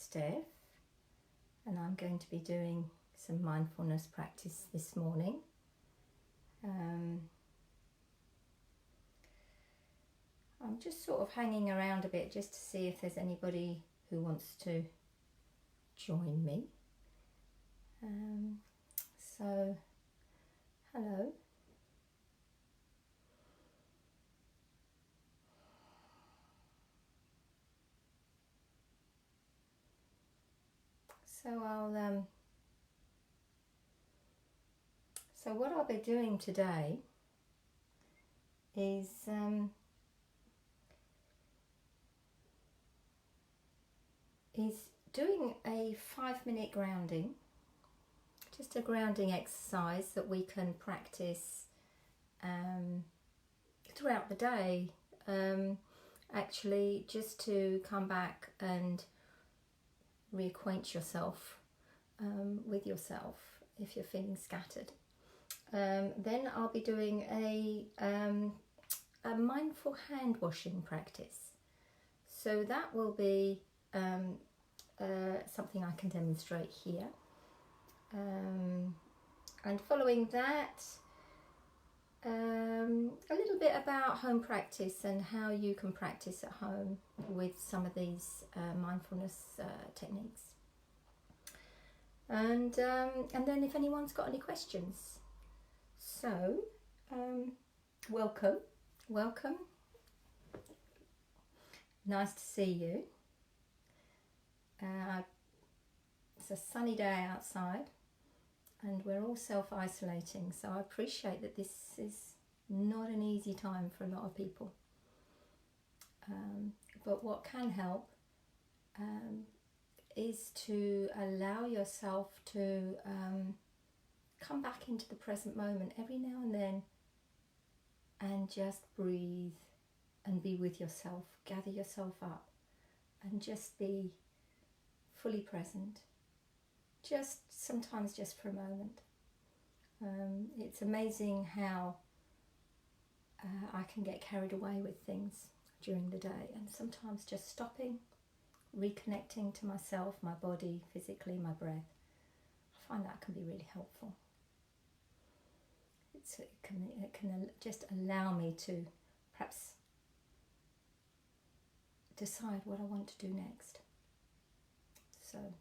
Steph, and I'm going to be doing some mindfulness practice this morning. I'm just sort of hanging around a bit just to see if there's anybody who wants to join me. So, hello. So what I'll be doing today is doing a 5-minute grounding, just a grounding exercise that we can practice throughout the day, actually, just to come back and reacquaint yourself with yourself if you're feeling scattered. Then I'll be doing a mindful hand washing practice. So that will be something I can demonstrate here. And following that, a little bit about home practice and how you can practice at home with some of these mindfulness techniques. And then if anyone's got any questions. So, welcome. Nice to see you. It's a sunny day outside and we're all self-isolating, so I appreciate that this is not an easy time for a lot of people. But what can help is to allow yourself to come back into the present moment every now and then and just breathe and be with yourself, gather yourself up and just be fully present, sometimes just for a moment. It's amazing how I can get carried away with things during the day, and sometimes just stopping, reconnecting to myself, my body, physically, my breath, I find that can be really helpful. It can just allow me to perhaps decide what I want to do next. So,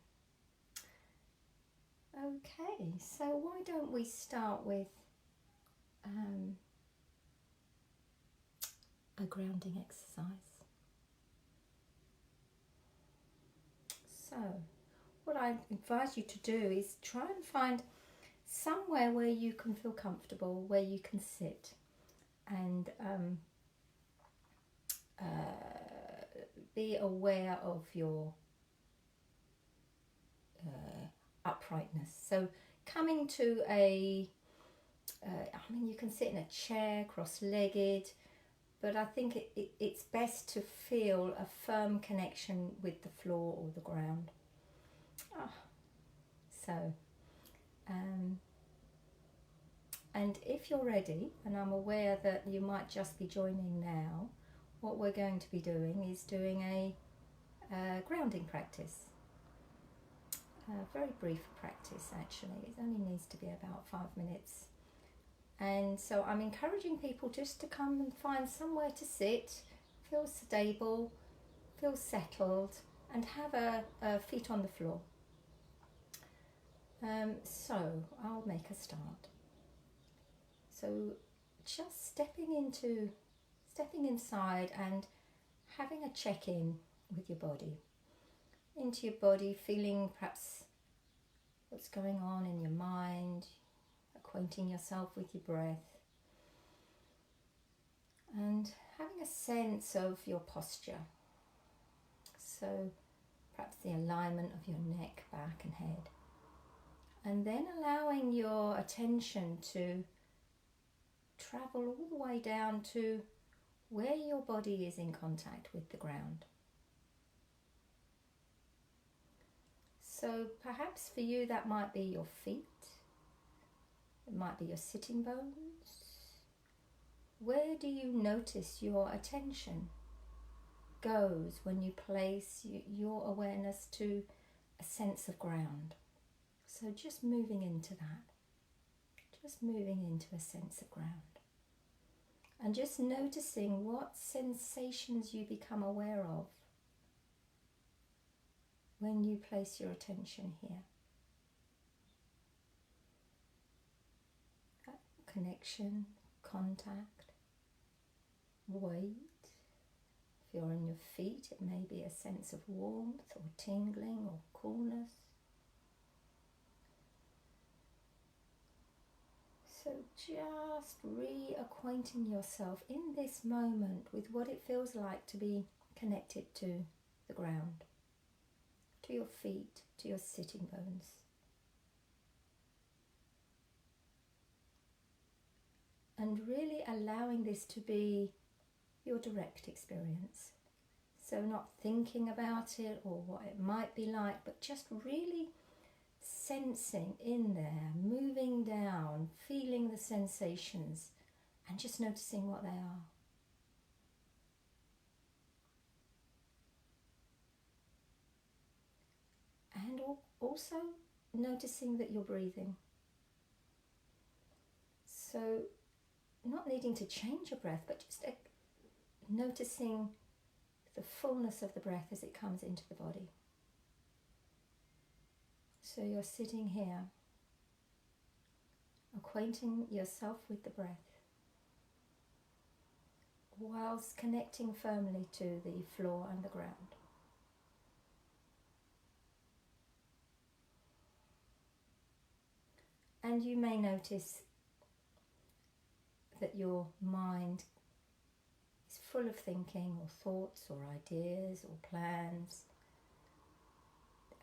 okay, so why don't we start with a grounding exercise. So, what I advise you to do is try and find somewhere where you can feel comfortable, where you can sit and be aware of your uprightness. So coming to you can sit in a chair cross-legged, but I think it's best to feel a firm connection with the floor or the ground. And if you're ready, and I'm aware that you might just be joining now, what we're going to be doing is doing a grounding practice. A very brief practice actually, it only needs to be about 5 minutes. And so I'm encouraging people just to come and find somewhere to sit, feel stable, feel settled, and have a feet on the floor. So I'll make a start. So just stepping inside and having a check-in with your body. Into your body, feeling perhaps what's going on in your mind, acquainting yourself with your breath, and having a sense of your posture. So perhaps the alignment of your neck, back and head. And then allowing your attention to travel all the way down to where your body is in contact with the ground. So perhaps for you that might be your feet, it might be your sitting bones. Where do you notice your attention goes when you place your awareness to a sense of ground. So just moving into that, just moving into a sense of ground. And just noticing what sensations you become aware of when you place your attention here. That connection, contact, weight. If you're on your feet, it may be a sense of warmth or tingling or coolness. So just reacquainting yourself in this moment with what it feels like to be connected to the ground, to your feet, to your sitting bones. And really allowing this to be your direct experience. So not thinking about it or what it might be like, but just really sensing in there, moving down, feeling the sensations and just noticing what they are. And also noticing that you're breathing. So not needing to change your breath, but just noticing the fullness of the breath as it comes into the body. So you're sitting here, acquainting yourself with the breath, whilst connecting firmly to the floor and the ground. And you may notice that your mind is full of thinking or thoughts or ideas or plans,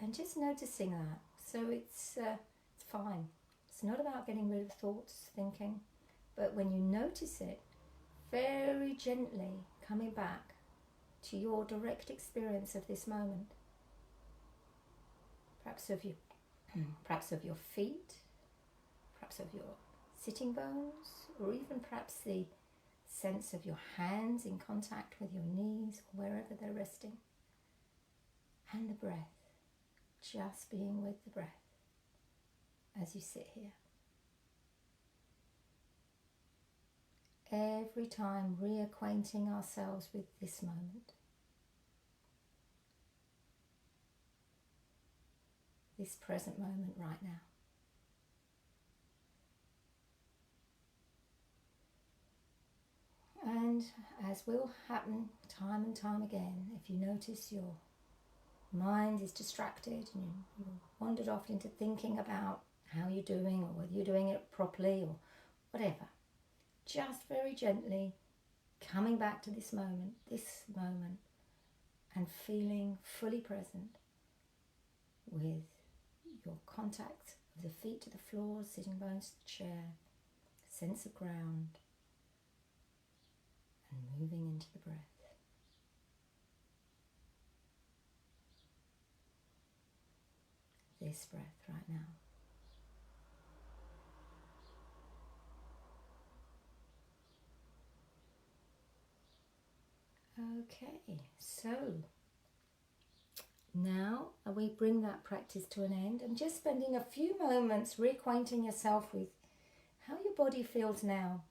and just noticing that. So it's fine. It's not about getting rid of thoughts, thinking, but when you notice it, very gently coming back to your direct experience of this moment, perhaps of your feet, perhaps of your sitting bones, or even perhaps the sense of your hands in contact with your knees, or wherever they're resting, and the breath, just being with the breath as you sit here. Every time reacquainting ourselves with this moment, this present moment right now. And as will happen time and time again, if you notice your mind is distracted and you wandered off into thinking about how you're doing or whether you're doing it properly or whatever, just very gently coming back to this moment, and feeling fully present with your contact of the feet to the floor, sitting bones to the chair, sense of ground, and moving into the breath. This breath right now. Okay, so now we bring that practice to an end and just spending a few moments reacquainting yourself with how your body feels now.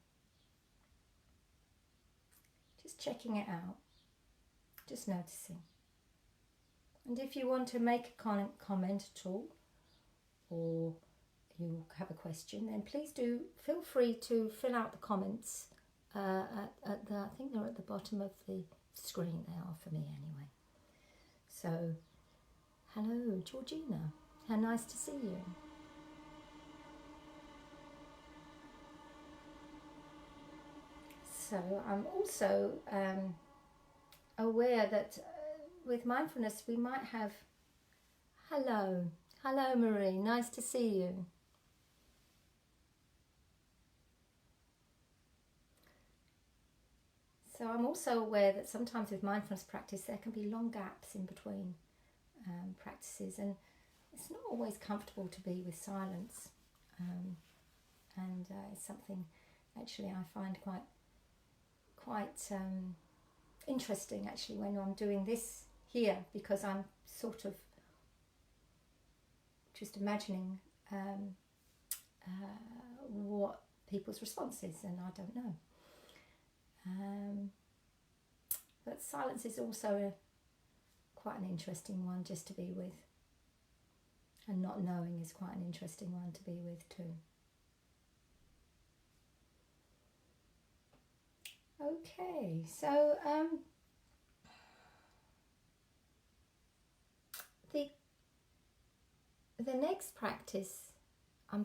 Just checking it out, just noticing. And if you want to make a comment at all, or you have a question, then please do feel free to fill out the comments. I think they're at the bottom of the screen. They are for me anyway. So, hello Georgina, how nice to see you. So I'm also aware that with mindfulness we might have, hello Marie, nice to see you. So I'm also aware that sometimes with mindfulness practice there can be long gaps in between practices, and it's not always comfortable to be with silence, and it's something actually I find quite interesting actually when I'm doing this here, because I'm sort of just imagining what people's response is, and I don't know. But silence is also quite an interesting one just to be with. And not knowing is quite an interesting one to be with too. Okay, so the next practice I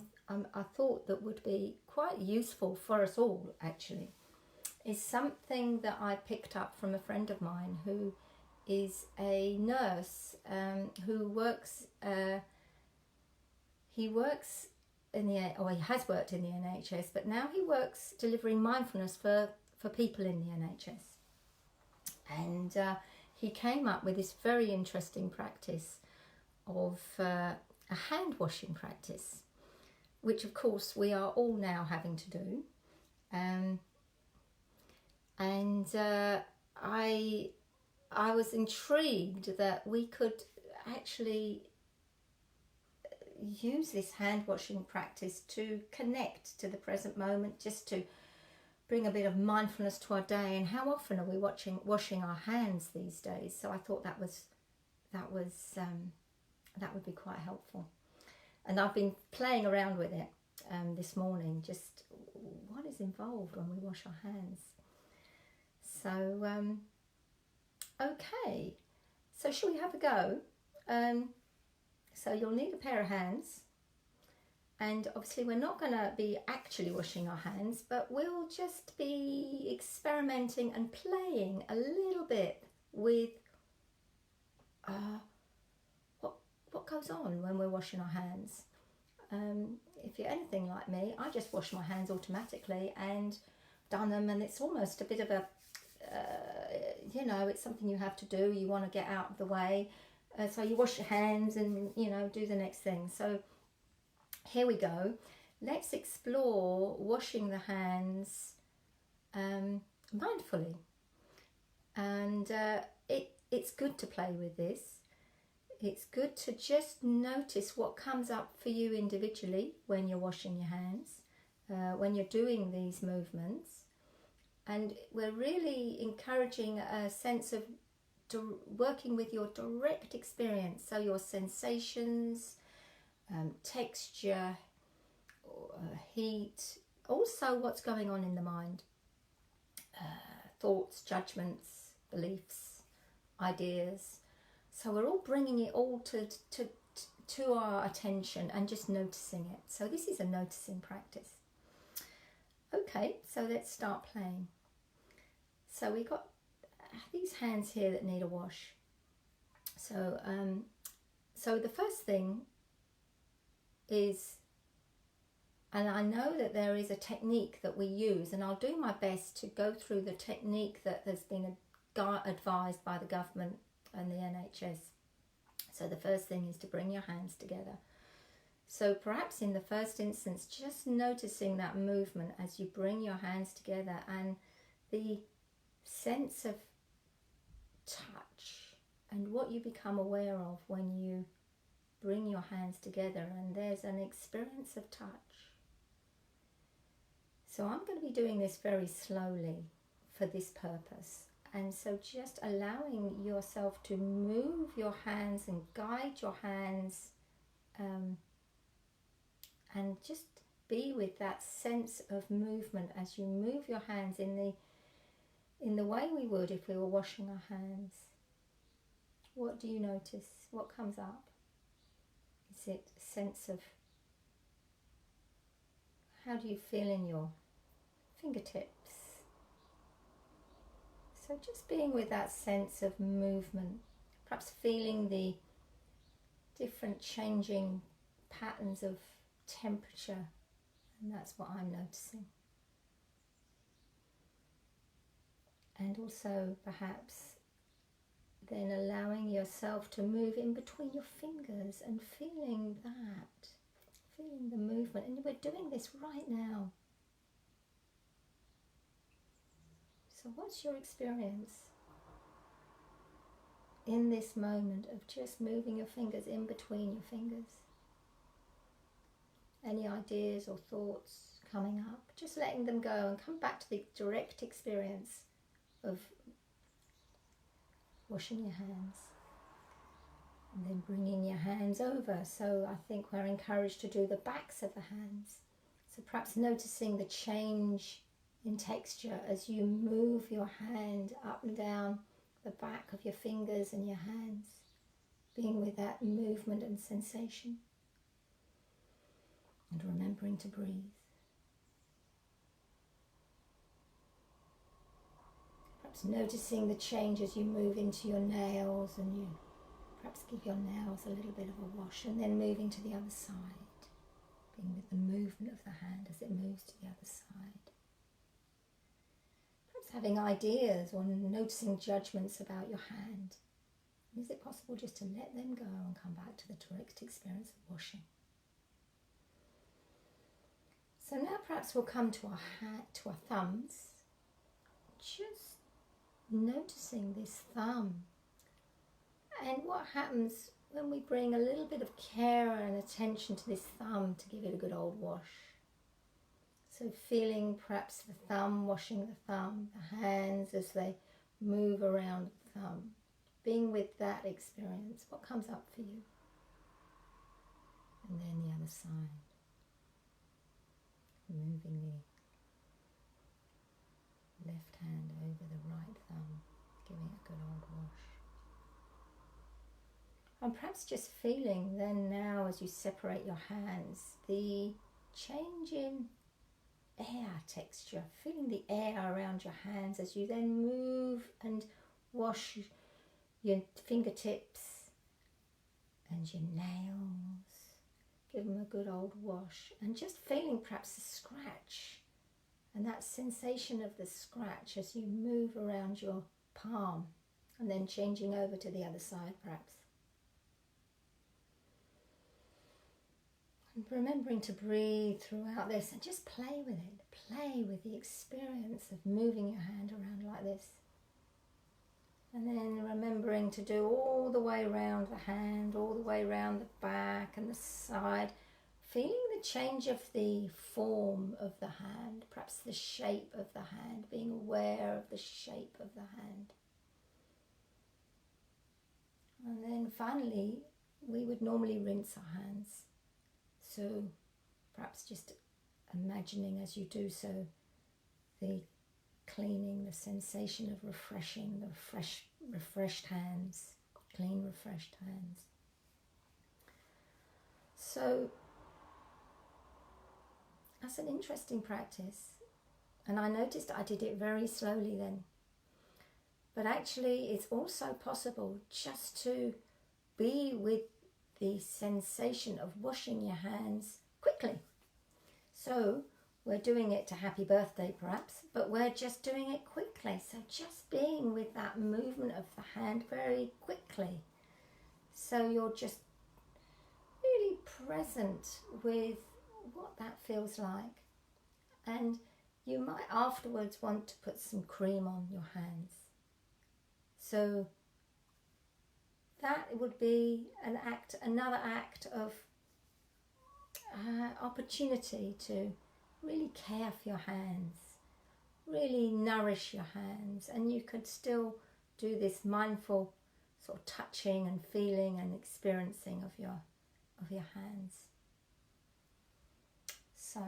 thought that would be quite useful for us all actually is something that I picked up from a friend of mine who is a nurse who works. He works in he has worked in the NHS, but now he works delivering mindfulness for people in the NHS. And he came up with this very interesting practice of a hand washing practice, which of course we are all now having to do. I was intrigued that we could actually use this hand washing practice to connect to the present moment, just to bring a bit of mindfulness to our day. And how often are we washing our hands these days? So I thought that would be quite helpful. And I've been playing around with it this morning, just what is involved when we wash our hands. So okay, so shall we have a go? So you'll need a pair of hands, and obviously we're not going to be actually washing our hands, but we'll just be experimenting and playing a little bit with what goes on when we're washing our hands. If you're anything like me, I just wash my hands automatically and done them, and it's almost a bit of a it's something you have to do. You want to get out of the way, so you wash your hands and do the next thing. So here we go. Let's explore washing the hands mindfully, and it's good to play with this. It's good to just notice what comes up for you individually when you're washing your hands, when you're doing these movements. And we're really encouraging a sense of working with your direct experience, so your sensations, texture, heat, also what's going on in the mind, thoughts, judgments, beliefs, ideas. So we're all bringing it all to our attention and just noticing it. So this is a noticing practice. Okay, so let's start playing. So we got these hands here that need a wash. So the first thing is, and I know that there is a technique that we use, and I'll do my best to go through the technique that has been advised by the government and the NHS. So the first thing is to bring your hands together. So perhaps in the first instance, just noticing that movement as you bring your hands together and the sense of touch and what you become aware of when you bring your hands together, and there's an experience of touch. So I'm going to be doing this very slowly for this purpose. And so just allowing yourself to move your hands and guide your hands, and just be with that sense of movement as you move your hands in the way we would if we were washing our hands. What do you notice? What comes up? Is it a sense of, how do you feel in your fingertips? So just being with that sense of movement, perhaps feeling the different changing patterns of temperature, and that's what I'm noticing. And also perhaps then allowing yourself to move in between your fingers and feeling the movement. And we're doing this right now. So what's your experience in this moment of just moving your fingers in between your fingers? any ideas or thoughts coming up, just letting them go and come back to the direct experience of washing your hands. And then bringing your hands over. So I think we're encouraged to do the backs of the hands. So perhaps noticing the change in texture as you move your hand up and down the back of your fingers and your hands, being with that movement and sensation. And remembering to breathe. Perhaps noticing the change as you move into your nails, and you perhaps give your nails a little bit of a wash, and then moving to the other side, being with the movement of the hand as it moves to the other side. Perhaps having ideas or noticing judgments about your hand. Is it possible just to let them go and come back to the direct experience of washing? So now perhaps we'll come to our thumbs, just noticing this thumb and what happens when we bring a little bit of care and attention to this thumb to give it a good old wash. So feeling perhaps the thumb washing the thumb, the hands as they move around the thumb, being with that experience. What comes up for you? And then the other side. Moving the left hand over the right thumb, giving it a good old wash. And perhaps just feeling then now as you separate your hands, the change in air texture, feeling the air around your hands as you then move and wash your fingertips and your nails. Give them a good old wash, and just feeling perhaps the scratch and that sensation of the scratch as you move around your palm, and then changing over to the other side perhaps. And remembering to breathe throughout this and just play with it. Play with the experience of moving your hand around like this. And then remembering to do all the way around the hand, all the way around the back and the side, feeling the change of the form of the hand, perhaps the shape of the hand, being aware of the shape of the hand. And then finally, we would normally rinse our hands. So perhaps just imagining as you do so, the cleaning, the sensation of refreshing, the refreshed hands, clean, refreshed hands. So that's an interesting practice, and I noticed I did it very slowly then. But actually it's also possible just to be with the sensation of washing your hands quickly. So we're doing it to happy birthday perhaps, but we're just doing it quickly. So just being with that movement of the hand very quickly. So you're just really present with what that feels like. And you might afterwards want to put some cream on your hands. So that would be another act of opportunity to really care for your hands, really nourish your hands, and you could still do this mindful sort of touching and feeling and experiencing of your hands. So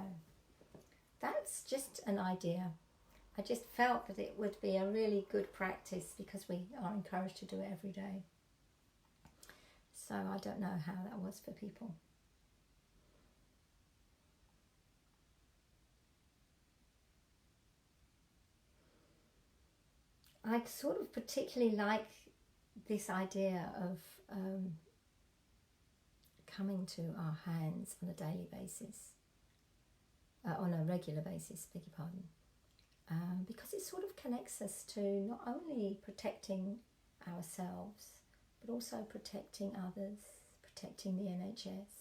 that's just an idea. I just felt that it would be a really good practice because we are encouraged to do it every day. So I don't know how that was for people. I sort of particularly like this idea of coming to our hands on a daily basis, on a regular basis, beg your pardon, because it sort of connects us to not only protecting ourselves, but also protecting others, protecting the NHS.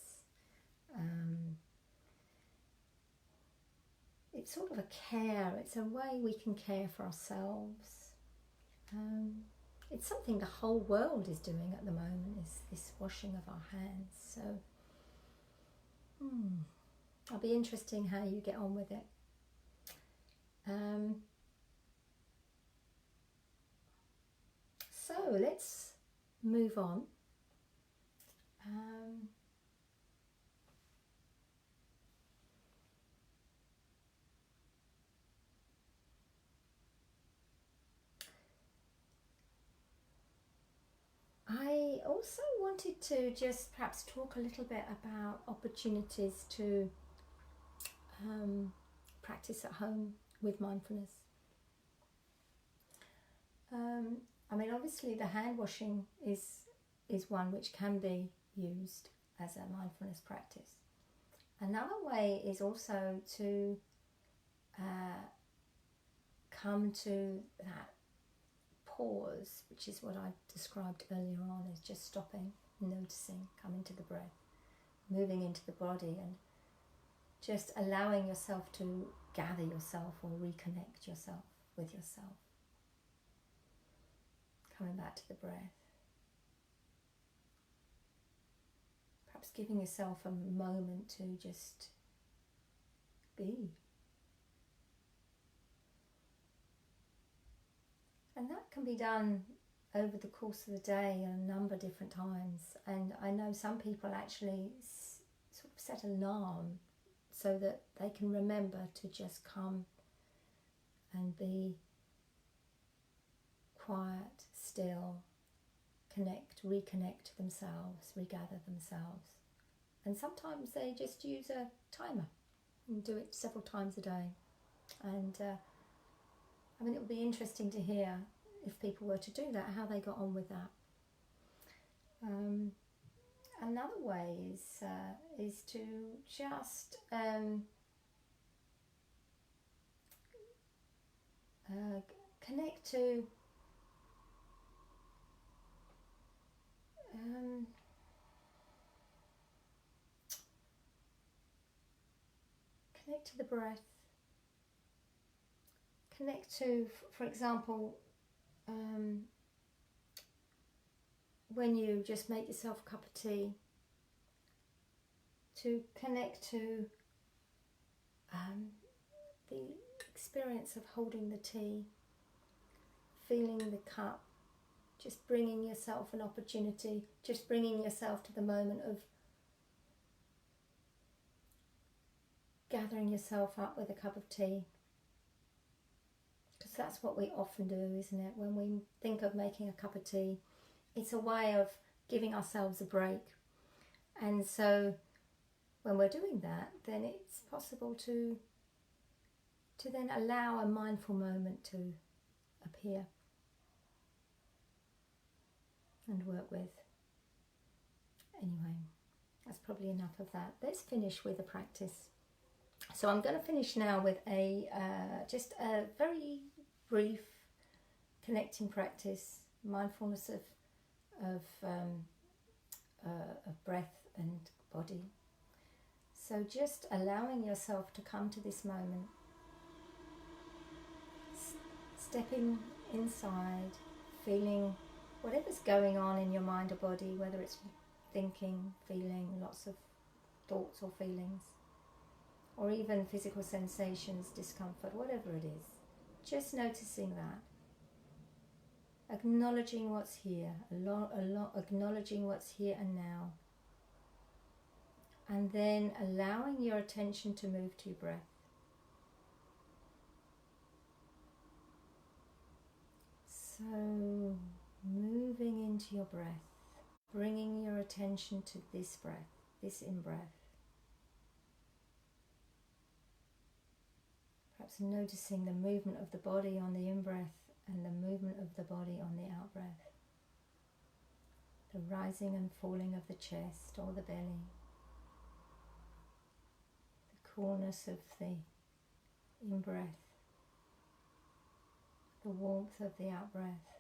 It's sort of a care, it's a way we can care for ourselves. It's something the whole world is doing at the moment, is this washing of our hands. So I'll be interesting how you get on with it. So let's move on. I also wanted to just perhaps talk a little bit about opportunities to practice at home with mindfulness. I mean, obviously the hand washing is one which can be used as a mindfulness practice. Another way is also to come to that pause, which is what I described earlier on, is just stopping, noticing, coming to the breath, moving into the body, and just allowing yourself to gather yourself or reconnect yourself with yourself. Coming back to the breath. Perhaps giving yourself a moment to just be. And that can be done over the course of the day a number of different times. And I know some people actually sort of set an alarm so that they can remember to just come and be quiet, still, reconnect to themselves, regather themselves. And sometimes they just use a timer and do it several times a day. And I mean, it would be interesting to hear, if people were to do that, how they got on with that. Another way is to just connect to the breath. Connect to, for example, when you just make yourself a cup of tea, to connect to the experience of holding the tea, feeling the cup, just bringing yourself an opportunity, just bringing yourself to the moment of gathering yourself up with a cup of tea. Because that's what we often do, isn't it? When we think of making a cup of tea, it's a way of giving ourselves a break. And so when we're doing that, then it's possible to then allow a mindful moment to appear and work with. Anyway, that's probably enough of that. Let's finish with a practice. So I'm going to finish now with just a very brief connecting practice, mindfulness of breath and body. So just allowing yourself to come to this moment, stepping inside, feeling whatever's going on in your mind or body, whether it's thinking, feeling, lots of thoughts or feelings, or even physical sensations, discomfort, whatever it is. Just noticing that. Acknowledging what's here, acknowledging what's here and now. And then allowing your attention to move to your breath. So, moving into your breath, bringing your attention to this breath, this in-breath. Perhaps noticing the movement of the body on the in-breath and the movement of the body on the out-breath. The rising and falling of the chest or the belly. The coolness of the in-breath. The warmth of the out-breath.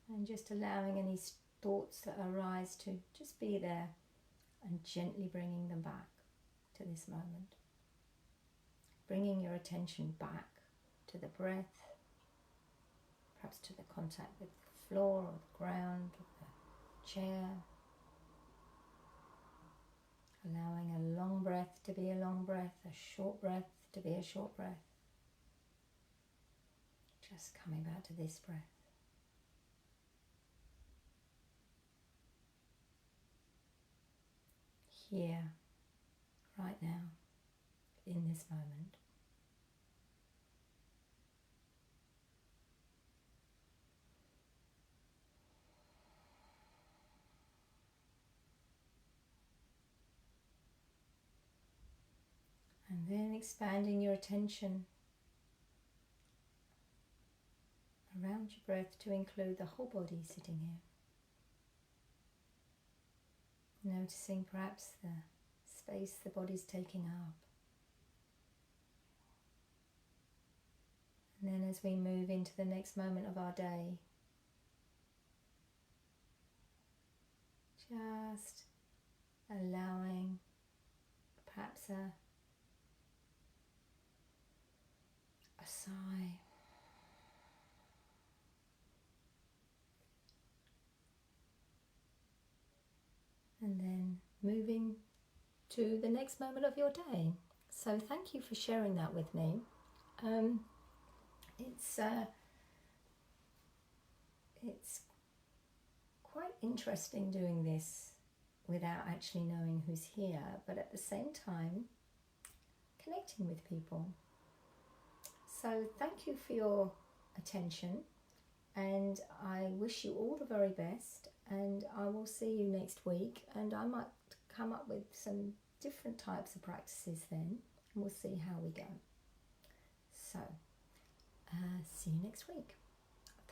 And just allowing any thoughts that arise to just be there and gently bringing them back to this moment. Bringing your attention back to the breath, perhaps to the contact with the floor or the ground or the chair. Allowing a long breath to be a long breath, a short breath to be a short breath. Just coming back to this breath. Here, right now, in this moment. And then expanding your attention around your breath to include the whole body sitting here. Noticing perhaps the space the body's taking up. And then as we move into the next moment of our day, just allowing perhaps a sigh. And then moving to the next moment of your day. So thank you for sharing that with me. It's quite interesting doing this without actually knowing who's here, but at the same time connecting with people. So thank you for your attention, and I wish you all the very best, and I will see you next week, and I might come up with some different types of practices then, and we'll see how we go. So see you next week.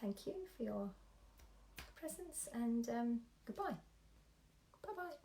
Thank you for your presence, and goodbye. Bye-bye.